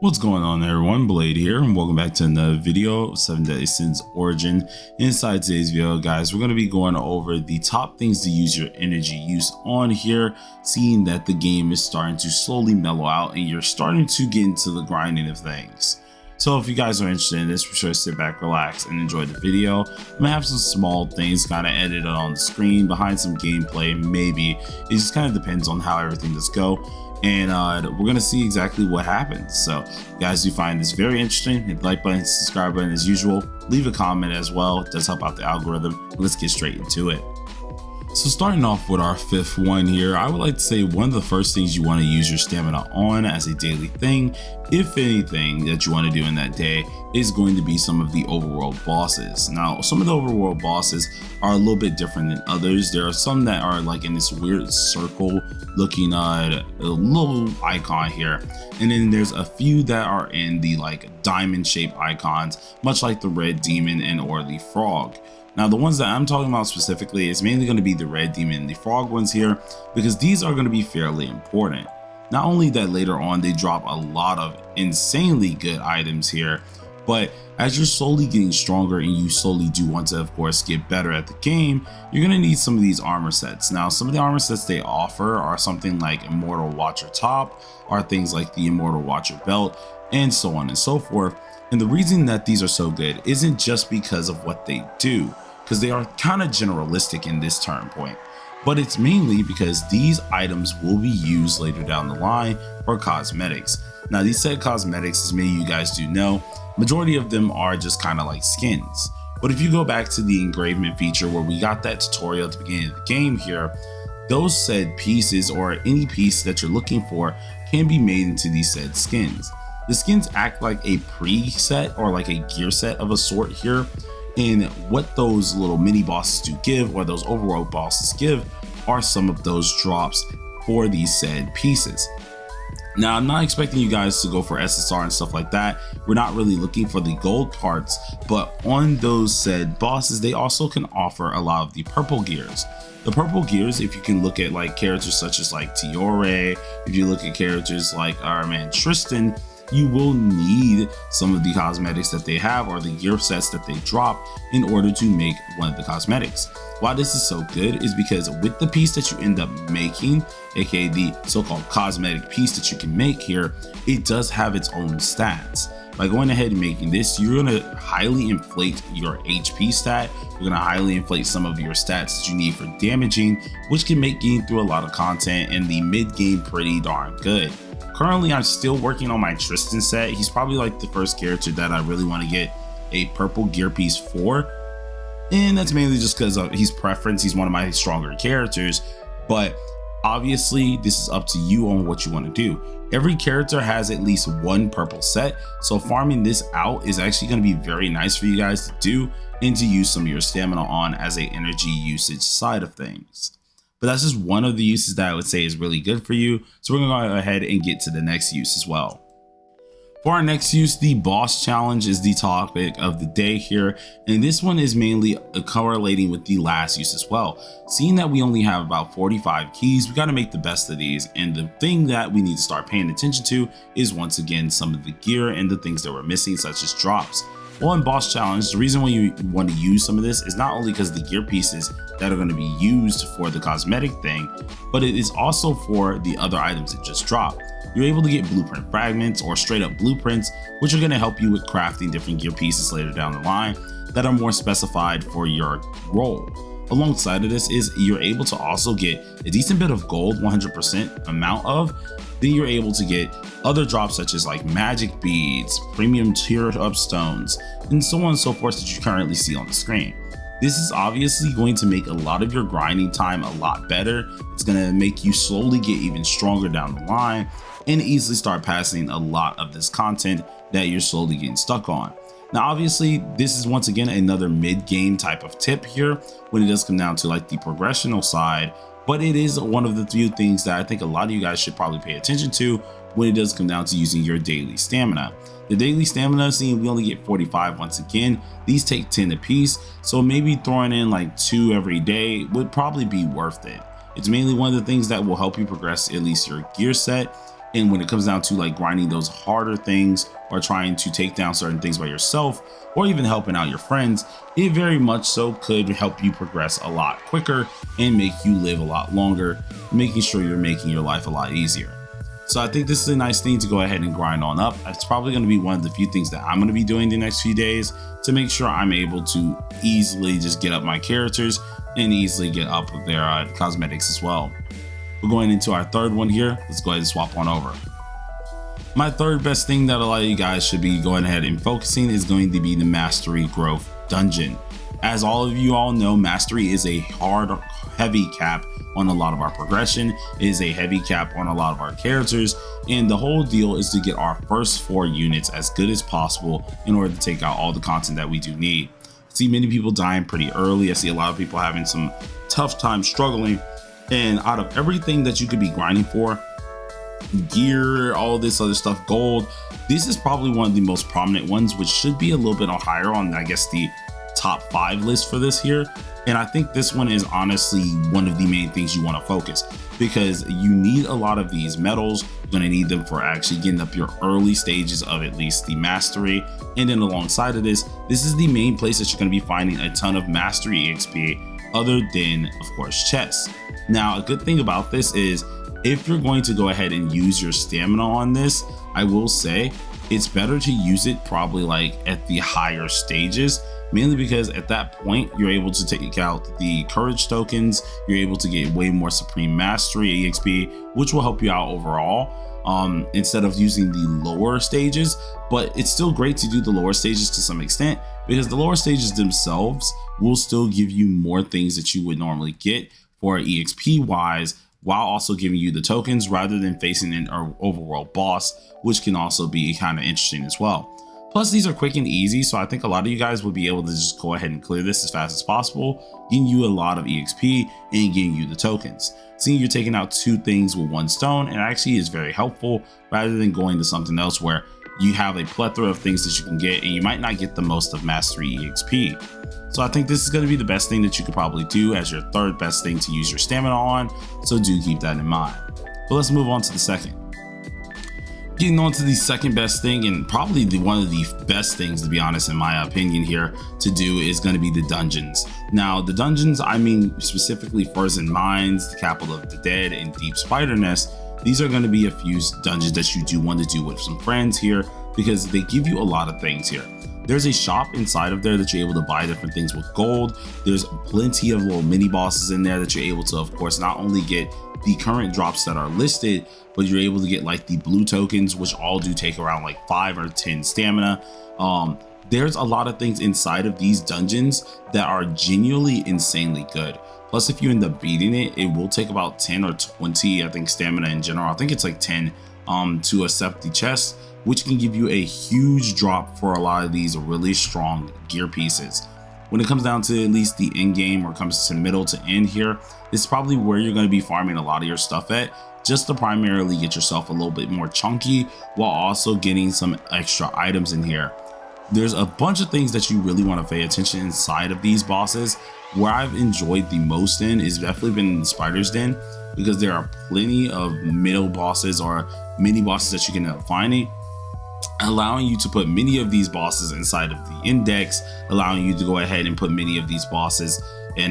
What's going on everyone, Blade here, and welcome back to another video of 7 Deadly Sins Origin. Inside today's video, guys, we're going to be going over the top things to use your energy use on here, seeing that the game is starting to slowly mellow out and you're starting to get into the grinding of things. So if you guys are interested in this, be sure to sit back, relax, and enjoy the video. I'm gonna have some small things kind of edited on the screen behind some gameplay, maybe. It just kind of depends on how everything does go. And we're gonna see exactly what happens. So guys, do find this very interesting, hit the like button, subscribe button as usual, leave a comment as well. It does help out the algorithm. Let's get straight into it. So starting off with our fifth one here, I would like to say one of the first things you want to use your stamina on as a daily thing, if anything that you want to do in that day, is going to be some of the overworld bosses. Now, some of the overworld bosses are a little bit different than others. There are some that are like in this weird circle looking a little icon here, and then there's a few that are in the like diamond shaped icons, much like the red demon and or the frog. Now, the ones that I'm talking about specifically is mainly going to be the red demon and the frog ones here, because these are going to be fairly important. Not only that, later on they drop a lot of insanely good items here, but as you're slowly getting stronger and you slowly do want to, of course, get better at the game, you're going to need some of these armor sets. Now, some of the armor sets they offer are something like Immortal Watcher Top, are things like the Immortal Watcher Belt, and so on and so forth. And the reason that these are so good isn't just because of what they do, because they are kind of generalistic in this turn point, but it's mainly because these items will be used later down the line for cosmetics. Now, these said cosmetics, as many of you guys do know, majority of them are just kind of like skins. But if you go back to the engravement feature where we got that tutorial at the beginning of the game here, those said pieces or any piece that you're looking for can be made into these said skins. The skins act like a preset or like a gear set of a sort here. And what those little mini bosses do give, or those overworld bosses give, are some of those drops for these said pieces. Now, I'm not expecting you guys to go for SSR and stuff like that. We're not really looking for the gold parts, but on those said bosses, they also can offer a lot of the purple gears. The purple gears, if you can look at like characters such as like Tiore, if you look at characters like our man Tristan, you will need some of the cosmetics that they have or the gear sets that they drop in order to make one of the cosmetics. Why this is so good is because with the piece that you end up making, aka the so-called cosmetic piece that you can make here, it does have its own stats. By going ahead and making this, you're going to highly inflate your HP stat. You're going to highly inflate some of your stats that you need for damaging, which can make getting through a lot of content in the mid game pretty darn good. Currently, I'm still working on my Tristan set. He's probably like the first character that I really want to get a purple gear piece for. And that's mainly just because of his preference. He's one of my stronger characters. But obviously, this is up to you on what you want to do. Every character has at least one purple set. So farming this out is actually going to be very nice for you guys to do and to use some of your stamina on as a energy usage side of things. But that's just one of the uses that I would say is really good for you. So we're gonna go ahead and get to the next use as well. For our next use, the boss challenge is the topic of the day here. And this one is mainly correlating with the last use as well. Seeing that we only have about 45 keys, we gotta make the best of these. And the thing that we need to start paying attention to is once again, some of the gear and the things that we're missing, such as drops. Well, in boss challenge, the reason why you want to use some of this is not only because the gear pieces that are going to be used for the cosmetic thing, but it is also for the other items that just drop. You're able to get blueprint fragments or straight up blueprints, which are going to help you with crafting different gear pieces later down the line that are more specified for your role. Alongside of this is you're able to also get a decent bit of gold, 100% amount of. Then you're able to get other drops such as like magic beads, premium tier up stones, and so on and so forth that you currently see on the screen. This is obviously going to make a lot of your grinding time a lot better. It's going to make you slowly get even stronger down the line and easily start passing a lot of this content that you're slowly getting stuck on. Now, obviously, this is once again another mid-game type of tip here when it does come down to like the progressional side, but it is one of the few things that I think a lot of you guys should probably pay attention to when it does come down to using your daily stamina. The daily stamina, seeing we only get 45 once again, these take 10 a piece, so maybe throwing in like 2 every day would probably be worth it. It's mainly one of the things that will help you progress at least your gear set And when it comes down to like grinding those harder things or trying to take down certain things by yourself, or even helping out your friends, it very much so could help you progress a lot quicker and make you live a lot longer, making sure you're making your life a lot easier. So I think this is a nice thing to go ahead and grind on up. It's probably going to be one of the few things that I'm going to be doing the next few days to make sure I'm able to easily just get up my characters and easily get up their cosmetics as well. We're going into our third one here. Let's go ahead and swap on over. My third best thing that a lot of you guys should be going ahead and focusing is going to be the Mastery Growth Dungeon. As all of you all know, Mastery is a heavy cap on a lot of our progression. It is a heavy cap on a lot of our characters, and the whole deal is to get our first 4 units as good as possible in order to take out all the content that we do need. I see many people dying pretty early. I see a lot of people having some tough time struggling, and out of everything that you could be grinding for, gear, all this other stuff, gold, this is probably one of the most prominent ones, which should be a little bit higher on, I guess, the top 5 list for this here. And I think this one is honestly one of the main things you want to focus, because you need a lot of these metals. You're going to need them for actually getting up your early stages of at least the mastery. And then alongside of this is the main place that you're going to be finding a ton of mastery XP, other than of course chests. Now, a good thing about this is if you're going to go ahead and use your stamina on this, I will say it's better to use it probably like at the higher stages, mainly because at that point you're able to take out the courage tokens, you're able to get way more supreme mastery exp, which will help you out overall, instead of using the lower stages. But it's still great to do the lower stages to some extent, because the lower stages themselves will still give you more things that you would normally get for exp wise, while also giving you the tokens rather than facing an overworld boss, which can also be kind of interesting as well. Plus, these are quick and easy, so I think a lot of you guys would be able to just go ahead and clear this as fast as possible, getting you a lot of EXP and getting you the tokens. Seeing you're taking out 2 things with 1 stone, and actually is very helpful rather than going to something else where you have a plethora of things that you can get and you might not get the most of mastery EXP. So I think this is going to be the best thing that you could probably do as your third best thing to use your stamina on, so do keep that in mind. But let's move on to the second. Getting on to the second best thing, and probably one of the best things, to be honest, in my opinion here to do, is going to be the dungeons. Now, the dungeons, I mean specifically Frozen Mines, the Capital of the Dead, and Deep Spider Nest. These are going to be a few dungeons that you do want to do with some friends here, because they give you a lot of things here. There's a shop inside of there that you're able to buy different things with gold. There's plenty of little mini bosses in there that you're able to, of course, not only get the current drops that are listed, but you're able to get like the blue tokens, which all do take around like 5 or 10 stamina. There's a lot of things inside of these dungeons that are genuinely insanely good. Plus, if you end up beating it, it will take about 10 or 20, I think, stamina in general. I think it's like 10 to accept the chest, which can give you a huge drop for a lot of these really strong gear pieces. When it comes down to at least the end game, or comes to middle to end here, it's probably where you're going to be farming a lot of your stuff at, just to primarily get yourself a little bit more chunky while also getting some extra items in here. There's a bunch of things that you really want to pay attention inside of these bosses. Where I've enjoyed the most in is definitely been the Spider's Den, because there are plenty of middle bosses or mini bosses that you can end up finding, allowing you to put many of these bosses inside of the index, allowing you to go ahead and put many of these bosses in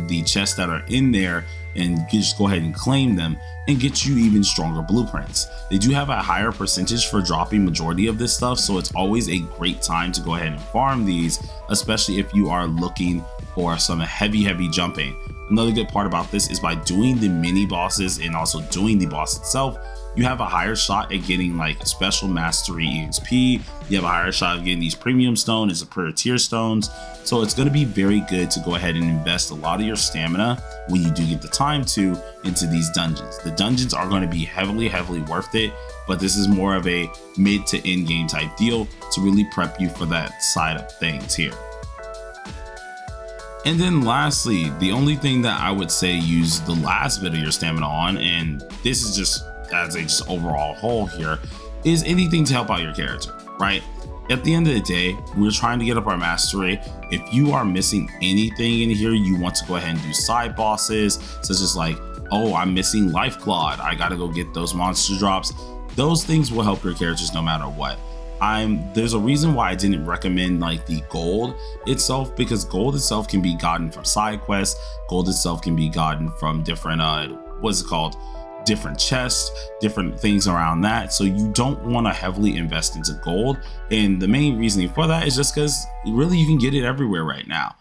the chests that are in there, and just go ahead and claim them and get you even stronger blueprints. They do have a higher percentage for dropping majority of this stuff, so it's always a great time to go ahead and farm these, especially if you are looking for some heavy jumping. Another good part about this is by doing the mini bosses and also doing the boss itself, you have a higher shot at getting like special mastery EXP. You have a higher shot of getting these premium stone and superior tier stones. So it's going to be very good to go ahead and invest a lot of your stamina when you do get the time to into these dungeons. The dungeons are going to be heavily worth it, but this is more of a mid to end game type deal to really prep you for that side of things here. And then lastly, the only thing that I would say use the last bit of your stamina on, and this is just as a just overall whole here, is anything to help out your character, right? At the end of the day, we're trying to get up our mastery. If you are missing anything in here, you want to go ahead and do side bosses, such as like, oh, I'm missing Life Clawed, I gotta go get those monster drops. those things will help your characters no matter what. There's a reason why I didn't recommend like the gold itself, because gold itself can be gotten from side quests. Gold itself can be gotten from different what's it called, different chests, different things around that. So you don't want to heavily invest into gold, and the main reasoning for that is just because really you can get it everywhere right now.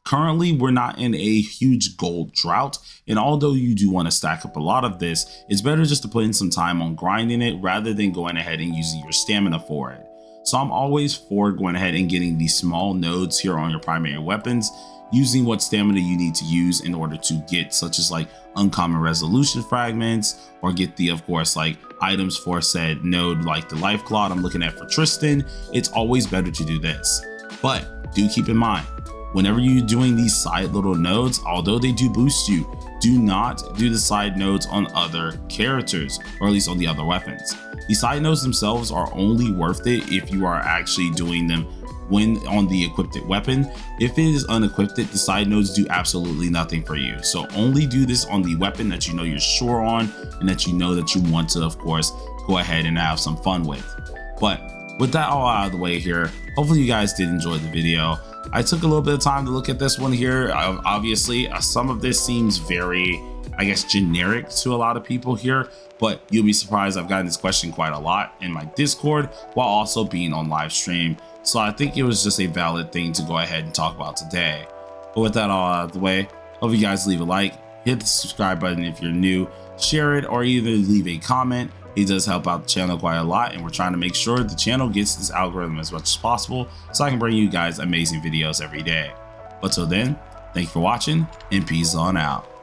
Currently, we're not in a huge gold drought, and although you do want to stack up a lot of this, it's better just to put in some time on grinding it rather than going ahead and using your stamina for it. So I'm always for going ahead and getting these small nodes here on your primary weapons, using what stamina you need to use in order to get, such as like uncommon resolution fragments, or get the, of course, like items for said node, like the life cloud I'm looking at for Tristan. It's always better to do this, but do keep in mind, whenever you're doing these side little nodes, although they do boost you, do not do the side nodes on other characters, or at least on the other weapons. The side nodes themselves are only worth it if you are actually doing them when on the equipped weapon. If it is unequipped, the side nodes do absolutely nothing for you. So only do this on the weapon that you know you're sure on, and that you know that you want to, of course, go ahead and have some fun with. But with that all out of the way here, hopefully you guys did enjoy the video. I took a little bit of time to look at this one here. Obviously, some of this seems very, I guess, generic to a lot of people here, but you'll be surprised I've gotten this question quite a lot in my Discord while also being on live stream. So I think it was just a valid thing to go ahead and talk about today. But with that all out of the way, hope you guys leave a like, hit the subscribe button if you're new, share it, or either leave a comment. It does help out the channel quite a lot, and we're trying to make sure the channel gets this algorithm as much as possible so I can bring you guys amazing videos every day. But till then, thank you for watching, and peace on out.